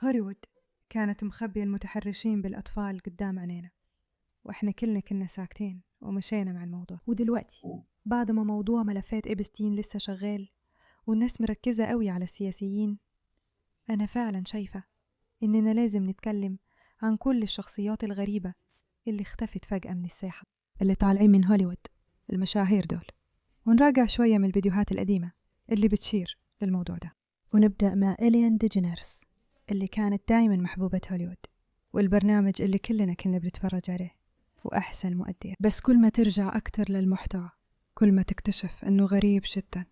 هوليوود كانت مخبية المتحرشين بالأطفال قدام عينينا، وإحنا كلنا كنا ساكتين ومشينا مع الموضوع. ودلوقتي بعد ما موضوع ملفات إبستين لسه شغال والناس مركزة قوي على السياسيين، أنا فعلا شايفة إننا لازم نتكلم عن كل الشخصيات الغريبة اللي اختفت فجأة من الساحة، اللي طالعين من هوليوود، المشاهير دول، ونراجع شوية من الفيديوهات القديمة اللي بتشير للموضوع ده. ونبدأ مع إلين ديجينيرس اللي كانت دايما محبوبة هوليوود، والبرنامج اللي كلنا كنا بنتفرج عليه، وأحسن مؤدية. بس كل ما ترجع أكتر للمحتوى كل ما تكتشف أنه غريب جدا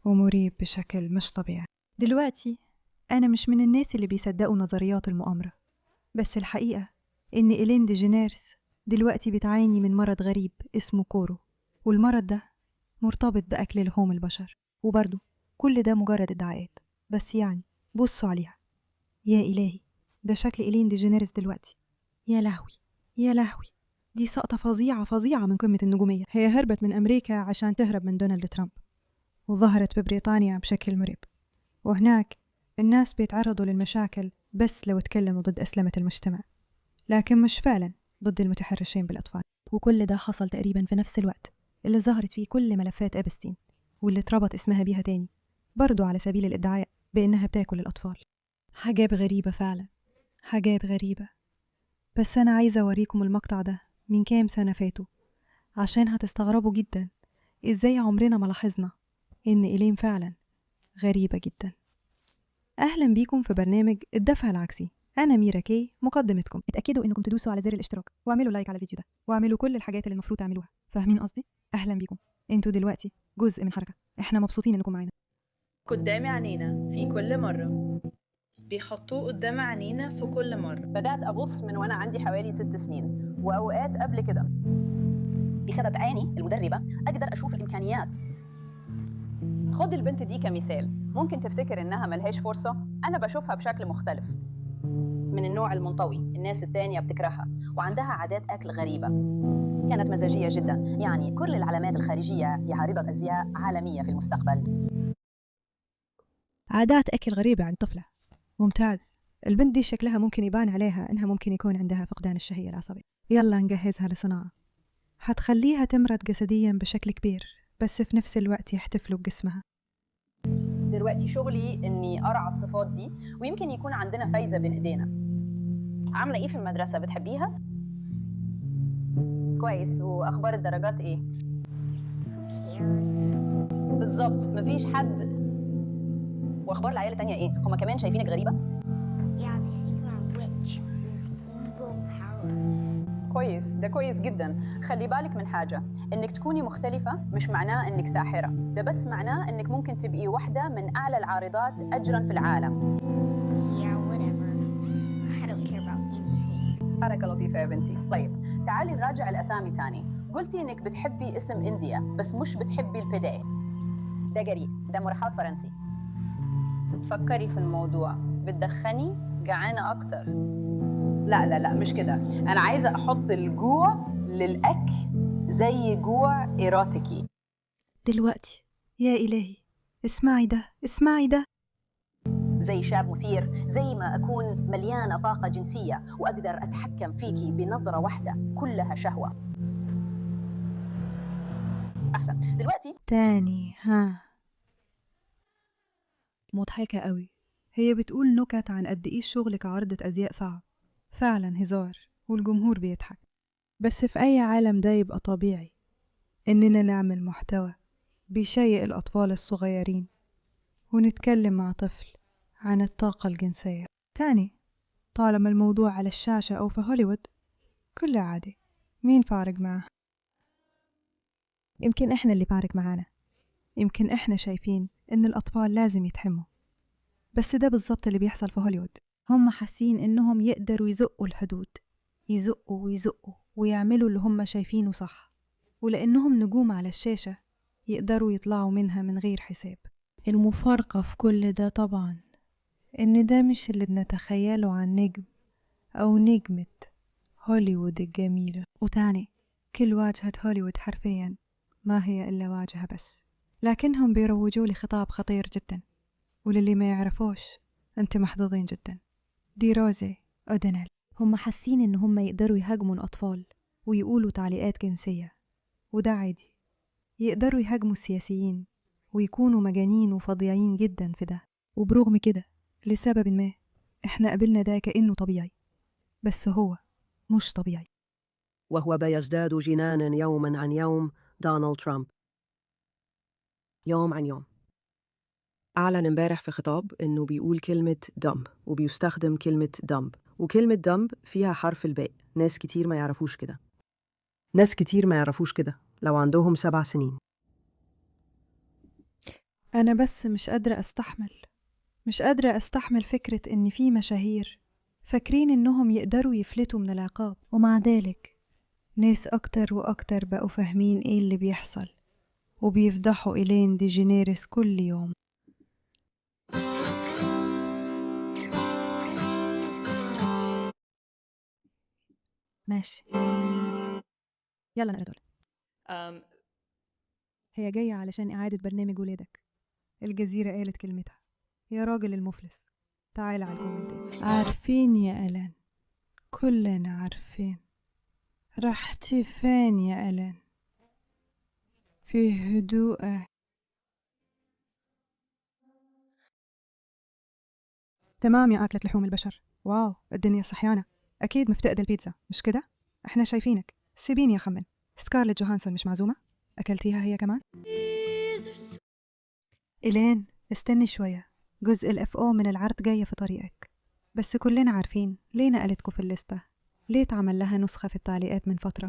ومريب بشكل مش طبيعي. دلوقتي أنا مش من الناس اللي بيصدقوا نظريات المؤامرة، بس الحقيقة إن إلين ديجينيرس دلوقتي بتعاني من مرض غريب اسمه كورو، والمرض ده مرتبط بأكل لحوم البشر. وبرضه كل ده مجرد ادعاءات، بس يعني بصوا عليها، يا إلهي، ده شكل إلين ديجينيرس دلوقتي. يا لهوي يا لهوي، دي سقطة فظيعة فظيعة من قمة النجومية. هي هربت من أمريكا عشان تهرب من دونالد ترامب، وظهرت ببريطانيا بشكل مريب، وهناك الناس بيتعرضوا للمشاكل بس لو تكلموا ضد أسلمة المجتمع، لكن مش فعلا ضد المتحرشين بالأطفال. وكل ده حصل تقريبا في نفس الوقت اللي ظهرت فيه كل ملفات إبستين، واللي اتربط اسمها بيها تاني برضو على سبيل الادعاء بأنها بتاكل الأطفال. حاجات غريبة فعلا، حاجات غريبة. بس أنا عايزة أوريكم المقطع ده من كام سنة فاتوا، عشان هتستغربوا جدا إزاي عمرنا ما لاحظنا إن إلين فعلا غريبة جدا. أهلا بيكم في برنامج الدفع العكسي. أنا ميرا كي مقدمتكم. اتأكدوا إنكم تدوسوا على زر الاشتراك واعملوا لايك على الفيديو ده واعملوا كل الحاجات اللي المفروض تعملوها. فاهمين قصدي؟ أهلا بيكم، انتوا دلوقتي جزء من حركة، احنا مبسوطين إنكم معانا. قدام عينينا في كل مرة، بيحطوه قدام عينينا في كل مرة. بدأت أبص من وأنا عندي حوالي 6 سنين، وأوقات قبل كده بسبب عيني المدربة أقدر أشوف الإمكانيات. خد البنت دي كمثال، ممكن تفتكر إنها ملهاش فرصة، أنا بشوفها بشكل مختلف. من النوع المنطوي، الناس التانية بتكرهها وعندها عادات أكل غريبة. كانت مزاجية جدا، يعني كل العلامات الخارجية لعارضة أزياء عالمية في المستقبل. عادات أكل غريبة عند طفلة، ممتاز. البنت دي شكلها ممكن يبان عليها إنها ممكن يكون عندها فقدان الشهية العصبي. يلا نجهزها لصناعة هتخليها تمرض جسديا بشكل كبير، بس في نفس الوقت يحتفلوا بجسمها. دلوقتي شغلي إني أرعى الصفات دي، ويمكن يكون عندنا فايزة بين إيدينا. عاملة إيه في المدرسة؟ بتحبيها؟ كويس، وأخبار الدرجات إيه؟ بالظبط، مفيش حد. وأخبار العيال التانية إيه؟ هما كمان شايفينك غريبة؟ Yeah, they think I'm a witch with evil powers. كويس، ده كويس جدا. خلي بالك من حاجة، إنك تكوني مختلفة مش معناه إنك ساحرة، ده بس معناه إنك ممكن تبقي واحدة من أعلى العارضات أجرا في العالم. Yeah, whatever. I don't care about anything. حركة لطيفة يا بنتي. طيب تعالي نراجع الأسامي تاني. قلتي إنك بتحبي اسم إنديا بس مش بتحبي البيداي. ده جريء، ده مرحاض فرنسي. فكري في الموضوع، بتدخني جعانة أكتر. لا لا لا، مش كده، أنا عايزة أحط الجوع للأكل زي جوع إيروتيكي. دلوقتي يا إلهي، اسمعي ده، اسمعي ده. زي شاب مثير، زي ما أكون مليانة طاقة جنسية وأقدر أتحكم فيكي بنظرة واحدة كلها شهوة. أحسن، دلوقتي تاني ها، مضحكة قوي. هي بتقول نكت عن قد إيه الشغل كعرضة أزياء صعب، فعلا هزار والجمهور بيضحك. بس في أي عالم ده يبقى طبيعي إننا نعمل محتوى بيشيق الأطفال الصغيرين ونتكلم مع طفل عن الطاقة الجنسية. تاني، طالما الموضوع على الشاشة أو في هوليوود كله عادي، مين فارق معه؟ يمكن إحنا اللي فارق معانا، يمكن إحنا شايفين إن الأطفال لازم يتحموا، بس ده بالضبط اللي بيحصل في هوليوود. هم حاسين إنهم يقدروا يزقوا الحدود، يزقوا ويزقوا ويعملوا اللي هم شايفينه صح، ولأنهم نجوم على الشاشة يقدروا يطلعوا منها من غير حساب. المفارقة في كل ده طبعا إن ده مش اللي بنتخيله عن نجم أو نجمة هوليوود الجميلة. وتاني، كل واجهة هوليوود حرفيا ما هي إلا واجهة بس، لكنهم بيروجوا لخطاب خطير جدا، وللي ما يعرفوش أنت محظوظين جدا. دي روزي أودينيل. هم حاسين إن هم يقدروا يهاجموا الأطفال ويقولوا تعليقات جنسية، وده عادي. يقدروا يهاجموا السياسيين ويكونوا مجانين وفظيعين جدا في ده، وبرغم كده لسبب ما إحنا قبلنا ده كأنه طبيعي، بس هو مش طبيعي. وهو بيزداد جنانا يوما عن يوم دونالد ترامب، يوم عن يوم. أعلن امبارح في خطاب إنه بيقول كلمة دمب، وبيستخدم كلمة دمب، وكلمة دمب فيها حرف الباء. ناس كتير ما يعرفوش كده لو عندهم 7 سنين. أنا بس مش قادرة أستحمل فكرة إن في مشاهير فاكرين إنهم يقدروا يفلتوا من العقاب، ومع ذلك ناس أكتر وأكتر بقوا فاهمين إيه اللي بيحصل وبيفضحوا إيلين دي جينيريس كل يوم. ماشي، يلا نقرا دول. هي جاية علشان إعادة برنامج ولادك. الجزيرة قالت كلمتها. يا راجل المفلس، تعال على الكومنتات. عارفين يا ألان، كلنا عارفين. رحتي فين يا ألان؟ في هدوء. تمام يا أكلة لحوم البشر. واو، الدنيا صحيانة. أكيد مفتقدة البيتزا، مش كده؟ إحنا شايفينك. سيبيني أخمن، سكارلت جوهانسون مش معزومة؟ أكلتيها هي كمان؟ إيلين استني شوية، جزء الFO من العرض جاية في طريقك. بس كلنا عارفين ليه نقلتكوا في الليستة، ليه اتعمل لها نسخة في التعليقات من فترة.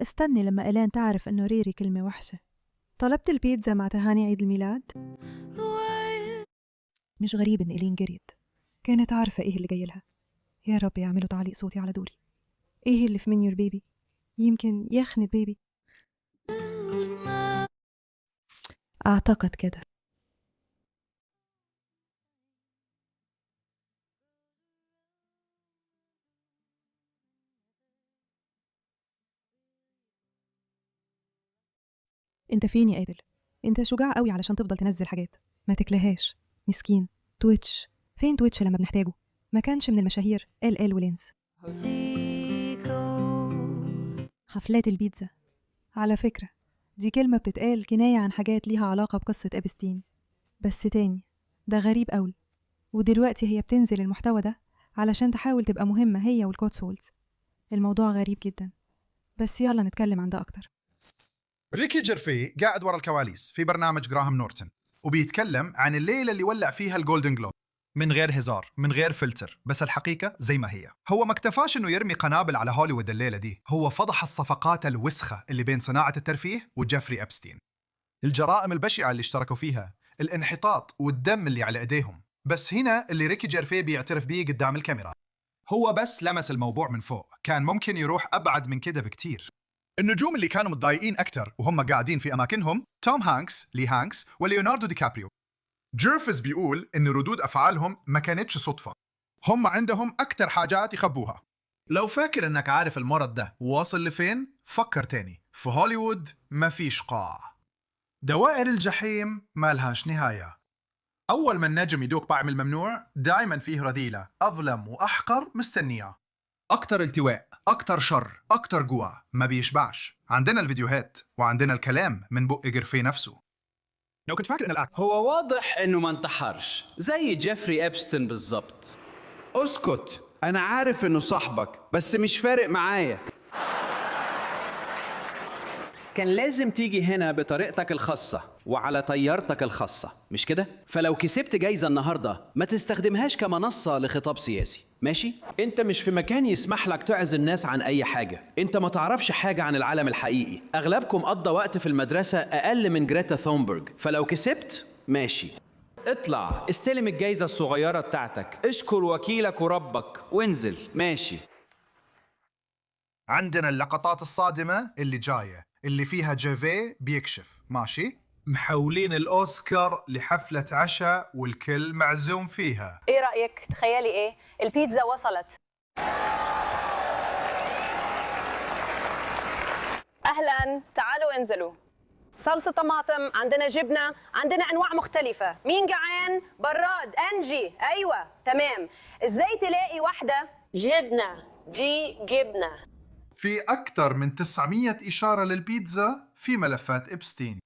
استني لما إيلين تعرف إنه ريري كلمة وحشة. طلبت البيتزا مع تهاني عيد الميلاد؟ مش غريب إن إيلين جريت، كانت عارفة إيه اللي جاي لها. يا رب يعملوا تعليق صوتي على دوري. إيه اللي في منيو البيبي؟ يمكن يخنق بيبي. أعتقد كده. انت فين يا قادل؟ انت شجاع قوي علشان تفضل تنزل حاجات ما تكلهاش. مسكين تويتش، فين تويتش لما بنحتاجه؟ ما كانش من المشاهير ال ولينز. حفلات البيتزا على فكرة دي كلمة بتتقال كناية عن حاجات ليها علاقة بقصة أبستين، بس تاني ده غريب قوي. ودلوقتي هي بتنزل المحتوى ده علشان تحاول تبقى مهمة هي والكوتسولز. الموضوع غريب جدا، بس يلا نتكلم عن ده أكتر. ريكي جيرفي قاعد ورا الكواليس في برنامج جراهام نورتون، وبيتكلم عن الليلة اللي ولع فيها الجولدن جلوب من غير هزار، من غير فلتر، بس الحقيقة زي ما هي. هو ما اكتفاش انه يرمي قنابل على هوليوود الليلة دي، هو فضح الصفقات الوسخة اللي بين صناعة الترفيه وجيفري أبستين، الجرائم البشعة اللي اشتركوا فيها، الانحطاط والدم اللي على ايديهم. بس هنا اللي ريكي جيرفي بيعترف بيه قدام الكاميرا، هو بس لمس الموضوع من فوق، كان ممكن يروح أبعد من كده بكتير. النجوم اللي كانوا متضايقين أكتر وهم قاعدين في أماكنهم توم هانكس، لي هانكس، وليوناردو دي كابريو. جيرفيس بيقول إن ردود أفعالهم ما كانتش صدفة، هم عندهم أكتر حاجات يخبوها. لو فاكر إنك عارف المرض ده واصل لفين، فكر تاني. في هوليوود ما فيش قاع، دوائر الجحيم ما لهاش نهاية. أول ما النجم يدوق طعم الممنوع دايما فيه رذيلة أظلم وأحقر مستنية. أكتر التواء، أكتر شر، أكتر قوة، ما بيشبعش. عندنا الفيديوهات وعندنا الكلام من بق جيرفي نفسه. لو كنت فاكر إن الأكل هو واضح إنه ما انتحرش زي جيفري أبستين بالظبط. اسكت، أنا عارف إنه صاحبك بس مش فارق معايا. كان لازم تيجي هنا بطريقتك الخاصة وعلى طيارتك الخاصة، مش كده؟ فلو كسبت جايزة النهاردة ما تستخدمهاش كمنصة لخطاب سياسي، ماشي؟ انت مش في مكان يسمح لك تعزل الناس عن اي حاجة. انت ما تعرفش حاجة عن العالم الحقيقي. اغلبكم قضى وقت في المدرسة اقل من جريتا ثونبرغ. فلو كسبت ماشي، اطلع استلم الجايزة الصغيرة بتاعتك، اشكر وكيلك وربك وانزل، ماشي. عندنا اللقطات الصادمة اللي جاية اللي فيها جيفي بيكشف، ماشي؟ محولين الأوسكار لحفلة عشاء والكل معزوم فيها. ايه رأيك؟ تخيلي ايه؟ البيتزا وصلت. اهلا، تعالوا انزلوا. صلصة طماطم، عندنا جبنة، عندنا انواع مختلفة. مين جعان؟ براد، بنجي ايوه تمام. ازاي تلاقي واحده جبنه دي جبنه؟ في أكثر من 900 إشارة للبيتزا في ملفات إبستين.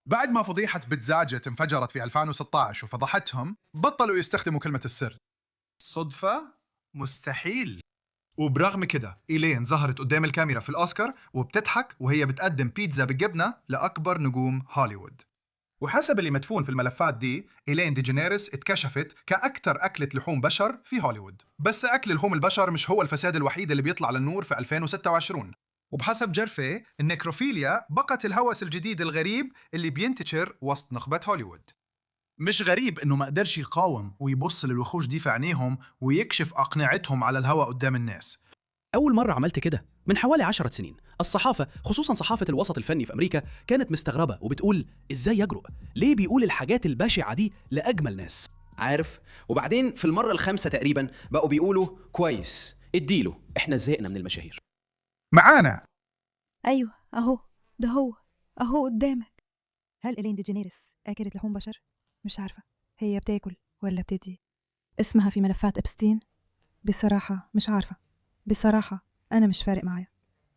بعد ما فضيحة بتزاجت انفجرت في 2016 وفضحتهم، بطلوا يستخدموا كلمة السر. صدفة؟ مستحيل. وبرغم كده إيلين ظهرت قدام الكاميرا في الأوسكار وبتضحك وهي بتقدم بيتزا بالجبنة لأكبر نجوم هوليوود. وحسب اللي مدفون في الملفات دي، إيلين ديجينيريس اتكشفت كأكثر أكلة لحوم بشر في هوليوود. بس أكل لحوم البشر مش هو الفساد الوحيد اللي بيطلع للنور في 2026. وبحسب جيرفي، النيكروفيليا بقت الهوس الجديد الغريب اللي بينتشر وسط نخبة هوليوود. مش غريب إنه ما قدرش يقاوم ويبص للوحوش دي في عينيهم ويكشف أقنعتهم على الهوى قدام الناس. أول مرة عملت كده من حوالي 10 سنين. الصحافة خصوصا صحافة الوسط الفني في أمريكا كانت مستغربة وبتقول إزاي يجرؤ؟ ليه بيقول الحاجات البشعة دي لأجمل ناس؟ عارف؟ وبعدين في المرة الخامسة تقريبا بقوا بيقولوا كويس اديله، احنا زهقنا من المشاهير. معانا أيوة أهو، ده أهو قدامك. هل إيلين ديجينيريس أكلت لحوم بشر؟ مش عارفة هي بتاكل ولا بتدي. اسمها في ملفات إبستين؟ بصراحة مش عارفة. بصراحة أنا مش فارق معايا،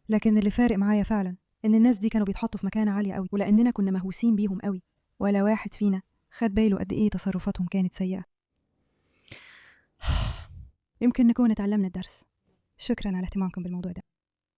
لكن اللي فارق معايا فعلا إن الناس دي كانوا بيتحطوا في مكانة عالية قوي، ولأننا كنا مهووسين بيهم قوي ولا واحد فينا خد باله قد إيه تصرفاتهم كانت سيئة. يمكن نكون اتعلمنا الدرس. شكرا على اهتمامكم بالموضوع ده.